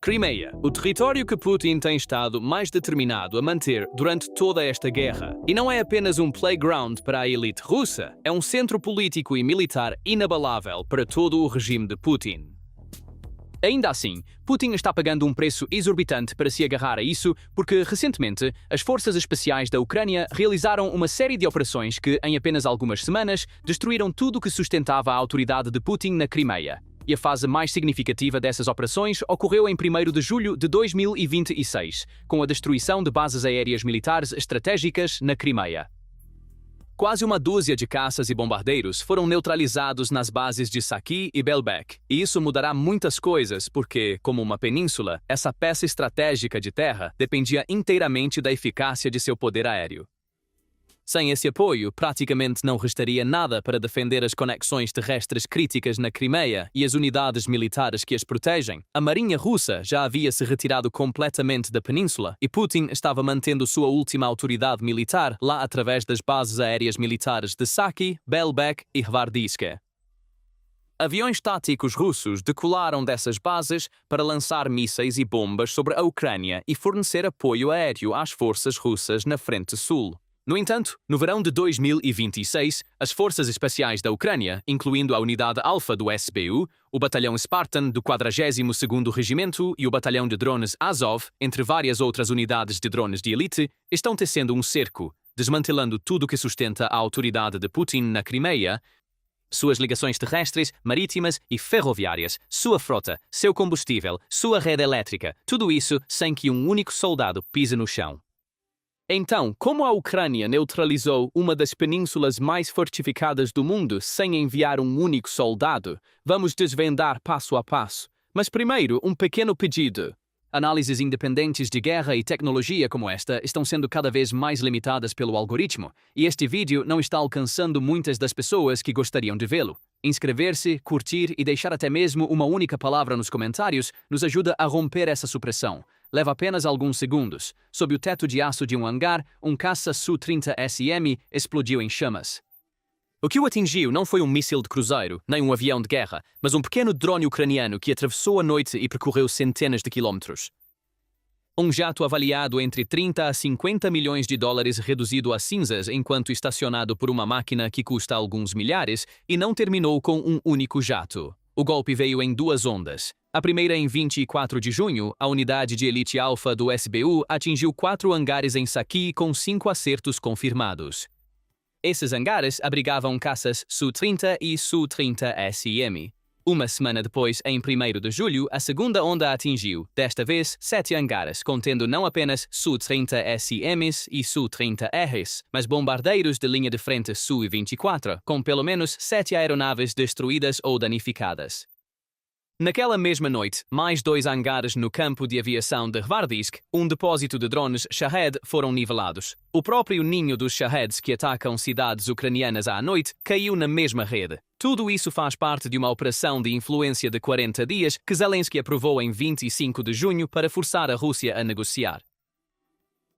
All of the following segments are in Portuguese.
Crimeia, o território que Putin tem estado mais determinado a manter durante toda esta guerra. E não é apenas um playground para a elite russa, é um centro político e militar inabalável para todo o regime de Putin. Ainda assim, Putin está pagando um preço exorbitante para se agarrar a isso, porque recentemente as forças especiais da Ucrânia realizaram uma série de operações que, em apenas algumas semanas, destruíram tudo o que sustentava a autoridade de Putin na Crimeia. E a fase mais significativa dessas operações ocorreu em 1º de julho de 2026, com a destruição de bases aéreas militares estratégicas na Crimeia. Quase uma dúzia de caças e bombardeiros foram neutralizados nas bases de Saki e Belbek, e isso mudará muitas coisas porque, como uma península, essa peça estratégica de terra dependia inteiramente da eficácia de seu poder aéreo. Sem esse apoio, praticamente não restaria nada para defender as conexões terrestres críticas na Crimeia e as unidades militares que as protegem. A marinha russa já havia se retirado completamente da península e Putin estava mantendo sua última autoridade militar lá através das bases aéreas militares de Saki, Belbek e Hvardiske. Aviões táticos russos decolaram dessas bases para lançar mísseis e bombas sobre a Ucrânia e fornecer apoio aéreo às forças russas na frente sul. No entanto, no verão de 2026, as forças especiais da Ucrânia, incluindo a unidade Alfa do SBU, o batalhão Spartan do 42º Regimento e o batalhão de drones Azov, entre várias outras unidades de drones de elite, estão tecendo um cerco, desmantelando tudo que sustenta a autoridade de Putin na Crimeia, suas ligações terrestres, marítimas e ferroviárias, sua frota, seu combustível, sua rede elétrica, tudo isso sem que um único soldado pise no chão. Então, como a Ucrânia neutralizou uma das penínsulas mais fortificadas do mundo sem enviar um único soldado? Vamos desvendar passo a passo. Mas primeiro, um pequeno pedido. Análises independentes de guerra e tecnologia como esta estão sendo cada vez mais limitadas pelo algoritmo, e este vídeo não está alcançando muitas das pessoas que gostariam de vê-lo. Inscrever-se, curtir e deixar até mesmo uma única palavra nos comentários nos ajuda a romper essa supressão. Leva apenas alguns segundos. Sob o teto de aço de um hangar, um caça Su-30SM explodiu em chamas. O que o atingiu não foi um míssil de cruzeiro, nem um avião de guerra, mas um pequeno drone ucraniano que atravessou a noite e percorreu centenas de quilómetros. Um jato avaliado entre 30 a 50 milhões de dólares reduzido a cinzas enquanto estacionado por uma máquina que custa alguns milhares e não terminou com um único jato. O golpe veio em duas ondas. A primeira em 24 de junho, a unidade de elite Alfa do SBU atingiu 4 hangares em Saki com 5 acertos confirmados. Esses hangares abrigavam caças Su-30 e Su-30SM. Uma semana depois, em 1º de julho, a segunda onda atingiu, desta vez, 7 hangares, contendo não apenas Su-30SMs e Su-30Rs, mas bombardeiros de linha de frente Su-24, com pelo menos 7 aeronaves destruídas ou danificadas. Naquela mesma noite, mais 2 hangares no campo de aviação de Hvardisk, um depósito de drones Shahed, foram nivelados. O próprio ninho dos Shaheds que atacam cidades ucranianas à noite caiu na mesma rede. Tudo isso faz parte de uma operação de influência de 40 dias que Zelensky aprovou em 25 de junho para forçar a Rússia a negociar.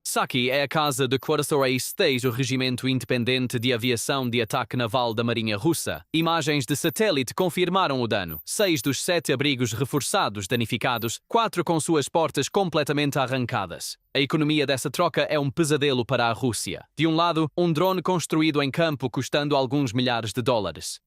Saki é a casa de 43º Regimento Independente de Aviação de Ataque Naval da Marinha Russa. Imagens de satélite confirmaram o dano. 6 dos 7 abrigos reforçados danificados, 4 com suas portas completamente arrancadas. A economia dessa troca é um pesadelo para a Rússia. De um lado, um drone construído em campo custando alguns milhares de dólares.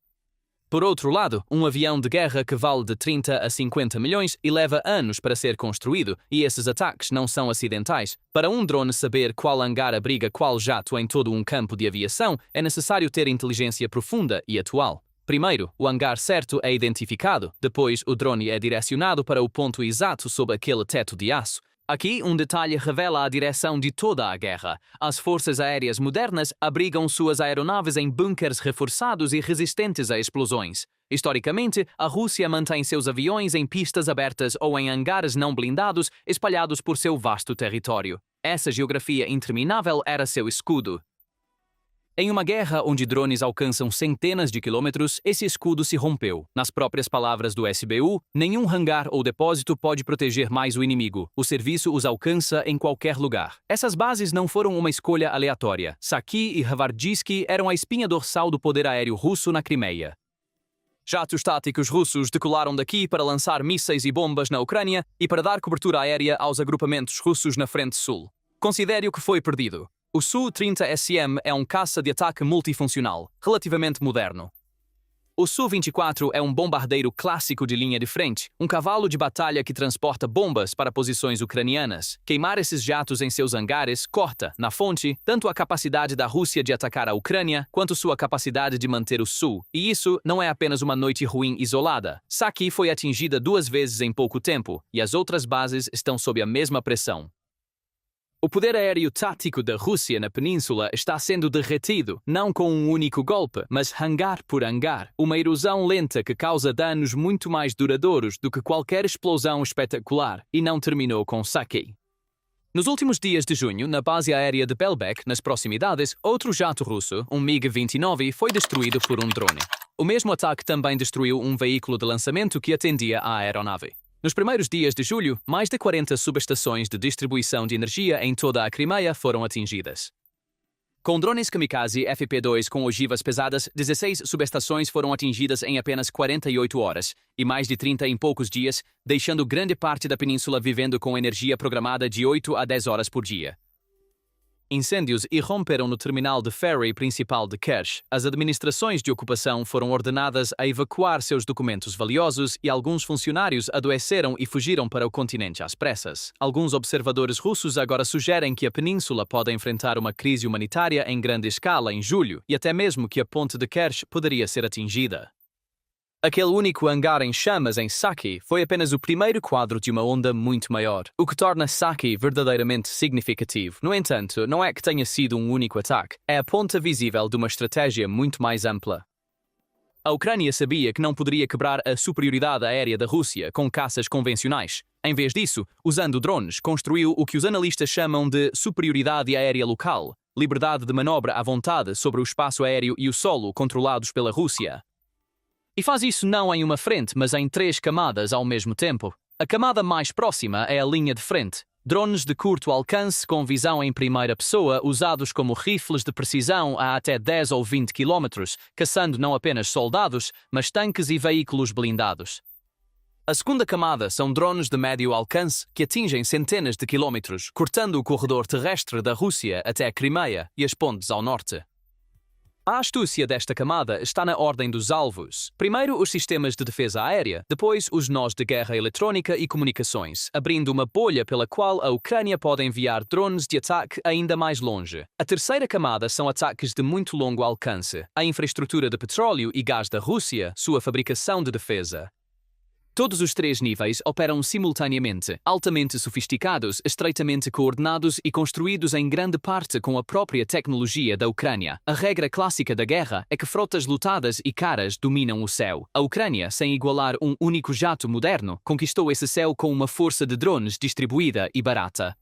Por outro lado, um avião de guerra que vale de 30 a 50 milhões e leva anos para ser construído, e esses ataques não são acidentais. Para um drone saber qual hangar abriga qual jato em todo um campo de aviação, é necessário ter inteligência profunda e atual. Primeiro, o hangar certo é identificado, depois o drone é direcionado para o ponto exato sob aquele teto de aço. Aqui, um detalhe revela a direção de toda a guerra. As forças aéreas modernas abrigam suas aeronaves em bunkers reforçados e resistentes a explosões. Historicamente, a Rússia mantém seus aviões em pistas abertas ou em hangares não blindados espalhados por seu vasto território. Essa geografia interminável era seu escudo. Em uma guerra onde drones alcançam centenas de quilômetros, esse escudo se rompeu. Nas próprias palavras do SBU, nenhum hangar ou depósito pode proteger mais o inimigo. O serviço os alcança em qualquer lugar. Essas bases não foram uma escolha aleatória. Saki e Hvardisk eram a espinha dorsal do poder aéreo russo na Crimeia. Jatos táticos russos decolaram daqui para lançar mísseis e bombas na Ucrânia e para dar cobertura aérea aos agrupamentos russos na frente sul. Considere o que foi perdido. O Su-30SM é um caça de ataque multifuncional, relativamente moderno. O Su-24 é um bombardeiro clássico de linha de frente, um cavalo de batalha que transporta bombas para posições ucranianas. Queimar esses jatos em seus hangares corta, na fonte, tanto a capacidade da Rússia de atacar a Ucrânia, quanto sua capacidade de manter o Sul. E isso não é apenas uma noite ruim isolada. Saki foi atingida 2 vezes em pouco tempo, e as outras bases estão sob a mesma pressão. O poder aéreo tático da Rússia na península está sendo derretido, não com um único golpe, mas hangar por hangar, uma erosão lenta que causa danos muito mais duradouros do que qualquer explosão espetacular, e não terminou com Saki. Nos últimos dias de junho, na base aérea de Belbek, nas proximidades, outro jato russo, um MiG-29, foi destruído por um drone. O mesmo ataque também destruiu um veículo de lançamento que atendia à aeronave. Nos primeiros dias de julho, mais de 40 subestações de distribuição de energia em toda a Crimeia foram atingidas. Com drones kamikaze FP2 com ogivas pesadas, 16 subestações foram atingidas em apenas 48 horas, e mais de 30 em poucos dias, deixando grande parte da península vivendo com energia programada de 8 a 10 horas por dia. Incêndios irromperam no terminal de ferry principal de Kerch. As administrações de ocupação foram ordenadas a evacuar seus documentos valiosos e alguns funcionários adoeceram e fugiram para o continente às pressas. Alguns observadores russos agora sugerem que a península pode enfrentar uma crise humanitária em grande escala em julho e até mesmo que a ponte de Kerch poderia ser atingida. Aquele único hangar em chamas em Saki foi apenas o primeiro quadro de uma onda muito maior, o que torna Saki verdadeiramente significativo. No entanto, não é que tenha sido um único ataque, é a ponta visível de uma estratégia muito mais ampla. A Ucrânia sabia que não poderia quebrar a superioridade aérea da Rússia com caças convencionais. Em vez disso, usando drones, construiu o que os analistas chamam de superioridade aérea local, liberdade de manobra à vontade sobre o espaço aéreo e o solo controlados pela Rússia. E faz isso não em uma frente, mas em 3 camadas ao mesmo tempo. A camada mais próxima é a linha de frente. Drones de curto alcance com visão em primeira pessoa usados como rifles de precisão a até 10 ou 20 km, caçando não apenas soldados, mas tanques e veículos blindados. A segunda camada são drones de médio alcance que atingem centenas de quilómetros, cortando o corredor terrestre da Rússia até a Crimeia e as pontes ao norte. A astúcia desta camada está na ordem dos alvos. Primeiro os sistemas de defesa aérea, depois os nós de guerra eletrónica e comunicações, abrindo uma bolha pela qual a Ucrânia pode enviar drones de ataque ainda mais longe. A terceira camada são ataques de muito longo alcance, a infraestrutura de petróleo e gás da Rússia, sua fabricação de defesa. Todos os 3 níveis operam simultaneamente, altamente sofisticados, estreitamente coordenados e construídos em grande parte com a própria tecnologia da Ucrânia. A regra clássica da guerra é que frotas lotadas e caras dominam o céu. A Ucrânia, sem igualar um único jato moderno, conquistou esse céu com uma força de drones distribuída e barata.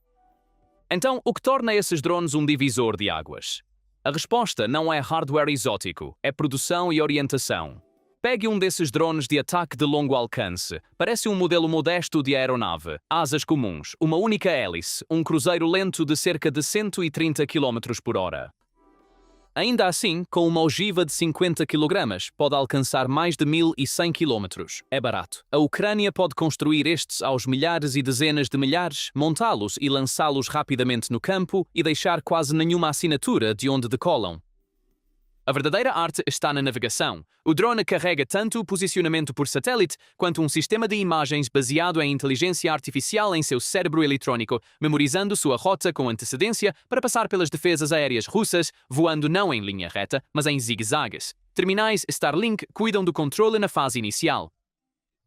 Então, o que torna esses drones um divisor de águas? A resposta não é hardware exótico, é produção e orientação. Pegue um desses drones de ataque de longo alcance. Parece um modelo modesto de aeronave. Asas comuns, uma única hélice, um cruzeiro lento de cerca de 130 km por hora. Ainda assim, com uma ogiva de 50 kg, pode alcançar mais de 1.100 km. É barato. A Ucrânia pode construir estes aos milhares e dezenas de milhares, montá-los e lançá-los rapidamente no campo e deixar quase nenhuma assinatura de onde decolam. A verdadeira arte está na navegação. O drone carrega tanto o posicionamento por satélite quanto um sistema de imagens baseado em inteligência artificial em seu cérebro eletrônico, memorizando sua rota com antecedência para passar pelas defesas aéreas russas, voando não em linha reta, mas em zigue-zagues. Terminais Starlink cuidam do controle na fase inicial.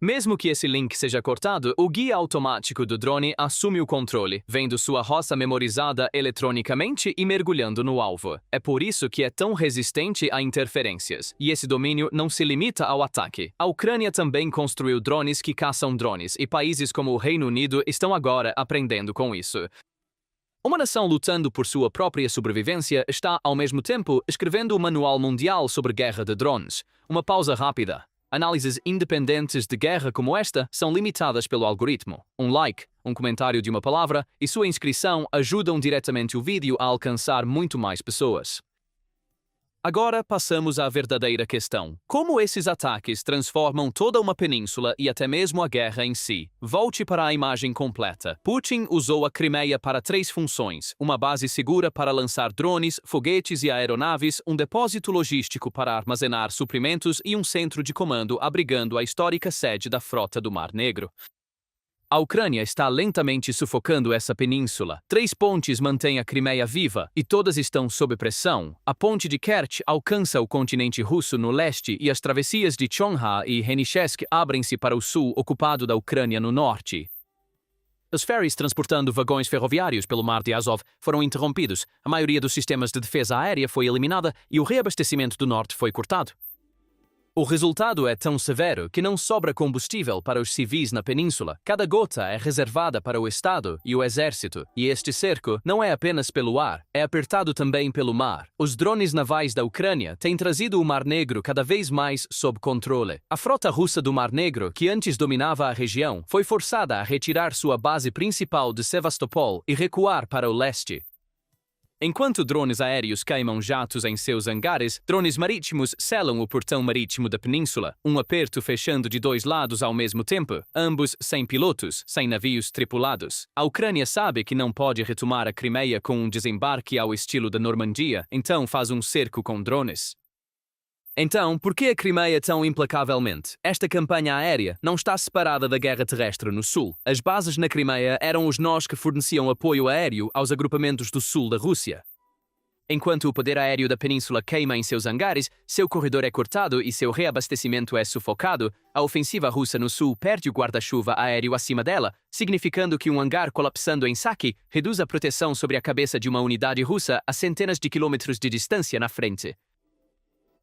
Mesmo que esse link seja cortado, o guia automático do drone assume o controle, vendo sua rota memorizada eletronicamente e mergulhando no alvo. É por isso que é tão resistente a interferências. E esse domínio não se limita ao ataque. A Ucrânia também construiu drones que caçam drones, e países como o Reino Unido estão agora aprendendo com isso. Uma nação lutando por sua própria sobrevivência está, ao mesmo tempo, escrevendo o Manual Mundial sobre Guerra de Drones. Uma pausa rápida. Análises independentes de guerra como esta são limitadas pelo algoritmo. Um like, um comentário de uma palavra e sua inscrição ajudam diretamente o vídeo a alcançar muito mais pessoas. Agora passamos à verdadeira questão. Como esses ataques transformam toda uma península e até mesmo a guerra em si? Volte para a imagem completa. Putin usou a Crimeia para 3 funções: uma base segura para lançar drones, foguetes e aeronaves, um depósito logístico para armazenar suprimentos e um centro de comando abrigando a histórica sede da Frota do Mar Negro. A Ucrânia está lentamente sufocando essa península. 3 pontes mantêm a Crimeia viva e todas estão sob pressão. A ponte de Kerch alcança o continente russo no leste e as travessias de Chonha e Henichesk abrem-se para o sul ocupado da Ucrânia no norte. Os ferries transportando vagões ferroviários pelo Mar de Azov foram interrompidos, a maioria dos sistemas de defesa aérea foi eliminada e o reabastecimento do norte foi cortado. O resultado é tão severo que não sobra combustível para os civis na península. Cada gota é reservada para o Estado e o Exército, e este cerco não é apenas pelo ar, é apertado também pelo mar. Os drones navais da Ucrânia têm trazido o Mar Negro cada vez mais sob controle. A frota russa do Mar Negro, que antes dominava a região, foi forçada a retirar sua base principal de Sevastopol e recuar para o leste. Enquanto drones aéreos queimam jatos em seus hangares, drones marítimos selam o portão marítimo da península, um aperto fechando de 2 lados ao mesmo tempo, ambos sem pilotos, sem navios tripulados. A Ucrânia sabe que não pode retomar a Crimeia com um desembarque ao estilo da Normandia, então faz um cerco com drones. Então, por que a Crimeia tão implacavelmente? Esta campanha aérea não está separada da guerra terrestre no sul. As bases na Crimeia eram os nós que forneciam apoio aéreo aos agrupamentos do sul da Rússia. Enquanto o poder aéreo da península queima em seus hangares, seu corredor é cortado e seu reabastecimento é sufocado, a ofensiva russa no sul perde o guarda-chuva aéreo acima dela, significando que um hangar colapsando em Saki reduz a proteção sobre a cabeça de uma unidade russa a centenas de quilômetros de distância na frente.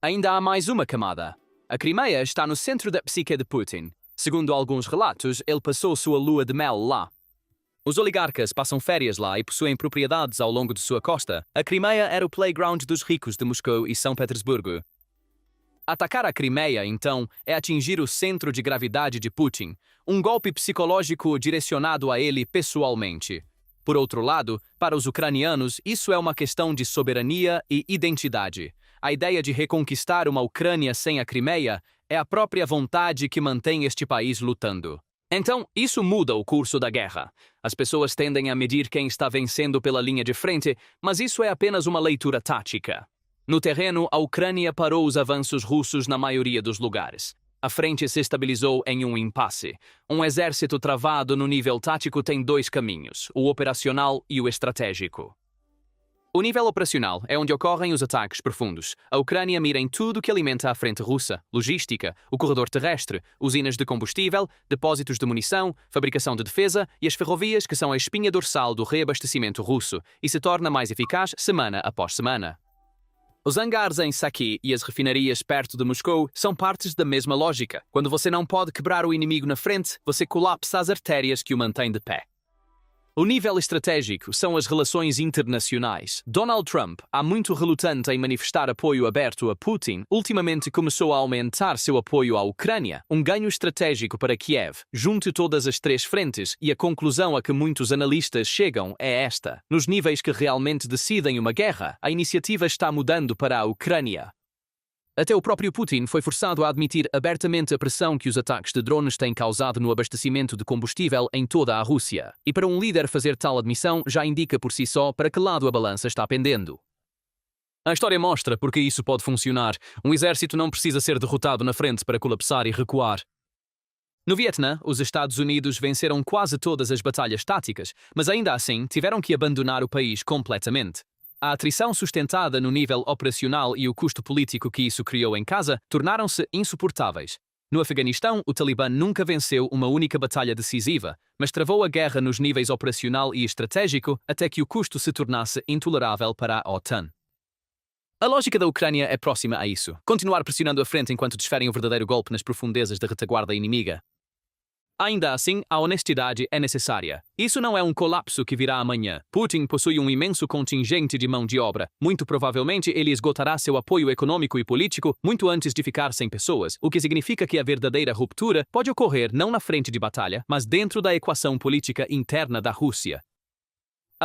Ainda há mais uma camada. A Crimeia está no centro da psique de Putin. Segundo alguns relatos, ele passou sua lua de mel lá. Os oligarcas passam férias lá e possuem propriedades ao longo de sua costa. A Crimeia era o playground dos ricos de Moscou e São Petersburgo. Atacar a Crimeia, então, é atingir o centro de gravidade de Putin, um golpe psicológico direcionado a ele pessoalmente. Por outro lado, para os ucranianos, isso é uma questão de soberania e identidade. A ideia de reconquistar uma Ucrânia sem a Crimeia é a própria vontade que mantém este país lutando. Então, isso muda o curso da guerra. As pessoas tendem a medir quem está vencendo pela linha de frente, mas isso é apenas uma leitura tática. No terreno, a Ucrânia parou os avanços russos na maioria dos lugares. A frente se estabilizou em um impasse. Um exército travado no nível tático tem 2 caminhos, o operacional e o estratégico. O nível operacional é onde ocorrem os ataques profundos. A Ucrânia mira em tudo que alimenta a frente russa: logística, o corredor terrestre, usinas de combustível, depósitos de munição, fabricação de defesa e as ferrovias, que são a espinha dorsal do reabastecimento russo, e se torna mais eficaz semana após semana. Os hangares em Saki e as refinarias perto de Moscou são partes da mesma lógica. Quando você não pode quebrar o inimigo na frente, você colapsa as artérias que o mantêm de pé. O nível estratégico são as relações internacionais. Donald Trump, há muito relutante em manifestar apoio aberto a Putin, ultimamente começou a aumentar seu apoio à Ucrânia, um ganho estratégico para Kiev. Junte todas as 3 frentes e a conclusão a que muitos analistas chegam é esta: nos níveis que realmente decidem uma guerra, a iniciativa está mudando para a Ucrânia. Até o próprio Putin foi forçado a admitir abertamente a pressão que os ataques de drones têm causado no abastecimento de combustível em toda a Rússia. E para um líder fazer tal admissão já indica por si só para que lado a balança está pendendo. A história mostra porque isso pode funcionar. Um exército não precisa ser derrotado na frente para colapsar e recuar. No Vietnã, os Estados Unidos venceram quase todas as batalhas táticas, mas ainda assim tiveram que abandonar o país completamente. A atrição sustentada no nível operacional e o custo político que isso criou em casa tornaram-se insuportáveis. No Afeganistão, o Talibã nunca venceu uma única batalha decisiva, mas travou a guerra nos níveis operacional e estratégico até que o custo se tornasse intolerável para a OTAN. A lógica da Ucrânia é próxima a isso: continuar pressionando a frente enquanto desferem o verdadeiro golpe nas profundezas da retaguarda inimiga. Ainda assim, a honestidade é necessária. Isso não é um colapso que virá amanhã. Putin possui um imenso contingente de mão de obra. Muito provavelmente ele esgotará seu apoio econômico e político muito antes de ficar sem pessoas, o que significa que a verdadeira ruptura pode ocorrer não na frente de batalha, mas dentro da equação política interna da Rússia.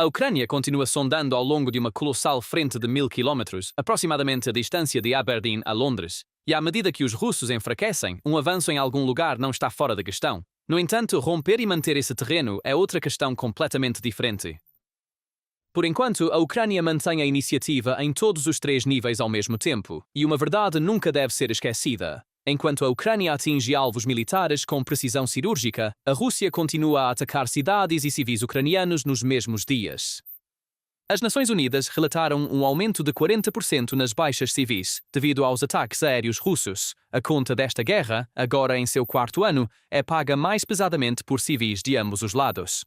A Ucrânia continua sondando ao longo de uma colossal frente de 1000 quilómetros, aproximadamente a distância de Aberdeen a Londres. E à medida que os russos enfraquecem, um avanço em algum lugar não está fora da questão. No entanto, romper e manter esse terreno é outra questão completamente diferente. Por enquanto, a Ucrânia mantém a iniciativa em todos os 3 níveis ao mesmo tempo, e uma verdade nunca deve ser esquecida. Enquanto a Ucrânia atinge alvos militares com precisão cirúrgica, a Rússia continua a atacar cidades e civis ucranianos nos mesmos dias. As Nações Unidas relataram um aumento de 40% nas baixas civis, devido aos ataques aéreos russos. A conta desta guerra, agora em seu 4º ano, é paga mais pesadamente por civis de ambos os lados.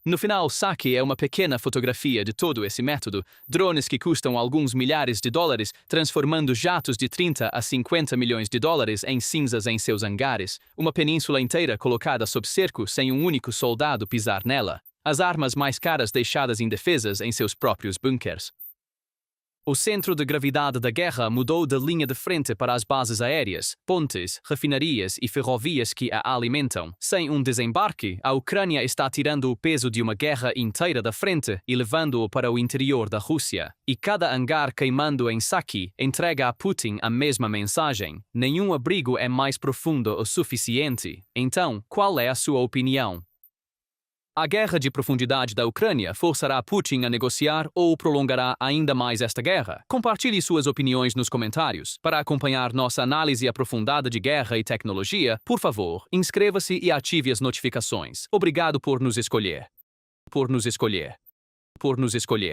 No final, Saki é uma pequena fotografia de todo esse método, drones que custam alguns milhares de dólares, transformando jatos de 30 a 50 milhões de dólares em cinzas em seus hangares, uma península inteira colocada sob cerco sem um único soldado pisar nela, as armas mais caras deixadas indefesas em seus próprios bunkers. O centro de gravidade da guerra mudou da linha de frente para as bases aéreas, pontes, refinarias e ferrovias que a alimentam. Sem um desembarque, a Ucrânia está tirando o peso de uma guerra inteira da frente e levando-o para o interior da Rússia. E cada hangar queimando em Saki entrega a Putin a mesma mensagem: nenhum abrigo é mais profundo o suficiente. Então, qual é a sua opinião? A guerra de profundidade da Ucrânia forçará Putin a negociar ou prolongará ainda mais esta guerra? Compartilhe suas opiniões nos comentários. Para acompanhar nossa análise aprofundada de guerra e tecnologia, por favor, inscreva-se e ative as notificações. Obrigado por nos escolher.